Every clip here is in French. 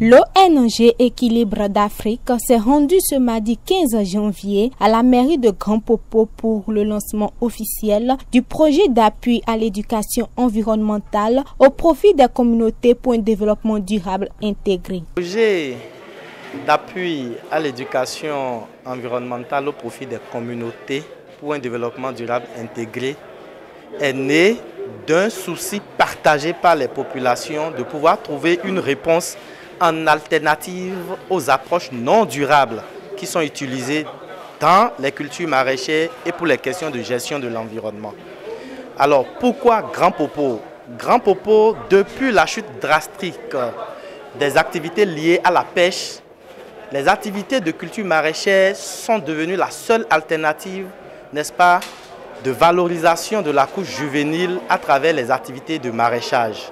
L'ONG Équilibre d'Afrique s'est rendue ce mardi 15 janvier à la mairie de Grand Popo pour le lancement officiel du projet d'appui à l'éducation environnementale au profit des communautés pour un développement durable intégré. Le projet d'appui à l'éducation environnementale au profit des communautés pour un développement durable intégré est né d'un souci partagé par les populations de pouvoir trouver une réponse en alternative aux approches non durables qui sont utilisées dans les cultures maraîchères et pour les questions de gestion de l'environnement. Alors pourquoi Grand Popo? Grand Popo, depuis la chute drastique des activités liées à la pêche, les activités de culture maraîchère sont devenues la seule alternative, n'est-ce pas, de valorisation de la couche juvénile à travers les activités de maraîchage.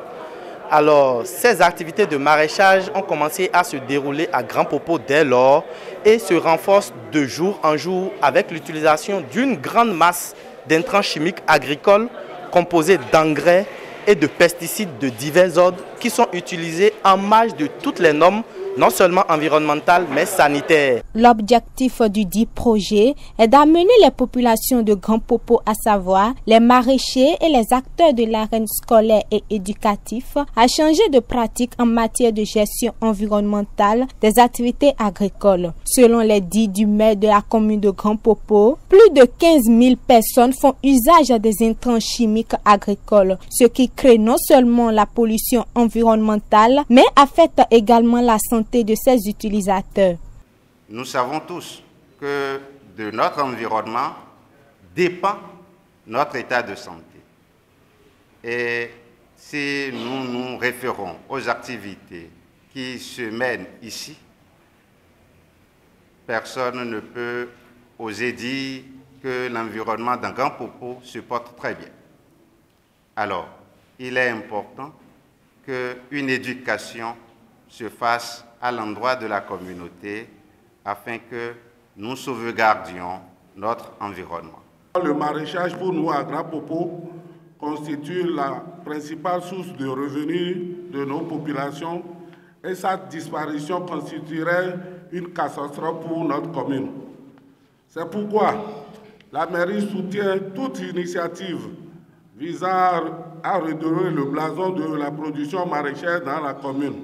Alors, ces activités de maraîchage ont commencé à se dérouler à Grand Popo dès lors et se renforcent de jour en jour avec l'utilisation d'une grande masse d'intrants chimiques agricoles composés d'engrais et de pesticides de divers ordres qui sont utilisés en marge de toutes les normes, non seulement environnementales, mais sanitaires. L'objectif du dit projet est d'amener les populations de Grand Popo, à savoir les maraîchers et les acteurs de l'arène scolaire et éducatif, à changer de pratique en matière de gestion environnementale des activités agricoles. Selon les dits du maire de la commune de Grand Popo, plus de 15 000 personnes font usage des intrants chimiques agricoles, ce qui crée non seulement la pollution environnementale, mais affecte également la santé de ses utilisateurs. Nous savons tous que de notre environnement dépend notre état de santé. Et si nous nous référons aux activités qui se mènent ici, personne ne peut oser dire que l'environnement dans Grand Popo se porte très bien. Alors, il est important qu'une éducation se fasse à l'endroit de la communauté afin que nous sauvegardions notre environnement. Le maraîchage pour nous à Grand Popo constitue la principale source de revenus de nos populations et sa disparition constituerait une catastrophe pour notre commune. C'est pourquoi la mairie soutient toute initiative visant à redorer le blason de la production maraîchère dans la commune.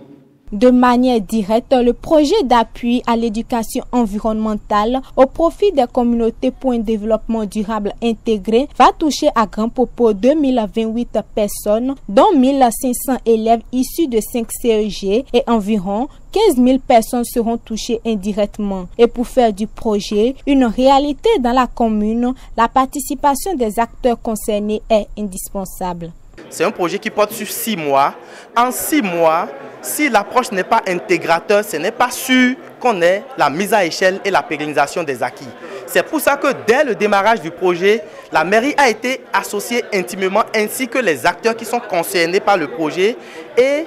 De manière directe, le projet d'appui à l'éducation environnementale au profit des communautés pour un développement durable intégré va toucher à Grand Popo 2028 personnes, dont 1500 élèves issus de 5 CEG et environ 15 000 personnes seront touchées indirectement. Et pour faire du projet une réalité dans la commune, la participation des acteurs concernés est indispensable. C'est un projet qui porte sur 6 mois. En 6 mois, si l'approche n'est pas intégrateur, ce n'est pas sûr qu'on ait la mise à échelle et la pérennisation des acquis. C'est pour ça que dès le démarrage du projet, la mairie a été associée intimement ainsi que les acteurs qui sont concernés par le projet et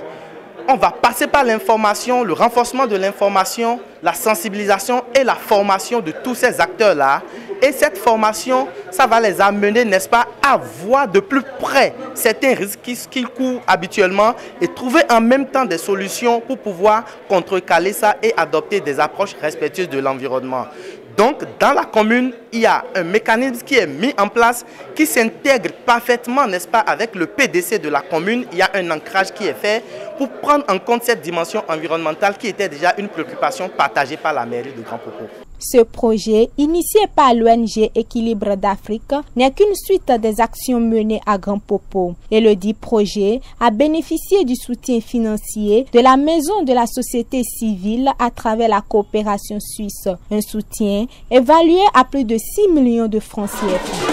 on va passer par l'information, le renforcement de l'information, la sensibilisation et la formation de tous ces acteurs-là. Et cette formation, ça va les amener, n'est-ce pas, à voir de plus près certains risques qu'ils courent habituellement et trouver en même temps des solutions pour pouvoir contrecarrer ça et adopter des approches respectueuses de l'environnement. Donc, dans la commune, il y a un mécanisme qui est mis en place qui s'intègre parfaitement, n'est-ce pas, avec le PDC de la commune. Il y a un ancrage qui est fait pour prendre en compte cette dimension environnementale qui était déjà une préoccupation partagée par la mairie de Grand Popo. Ce projet, initié par l'ONG Équilibre d'Afrique, n'est qu'une suite des actions menées à Grand Popo. Et le dit projet a bénéficié du soutien financier de la Maison de la Société Civile à travers la coopération suisse. Un soutien évalué à plus de 6 millions de francs CFA.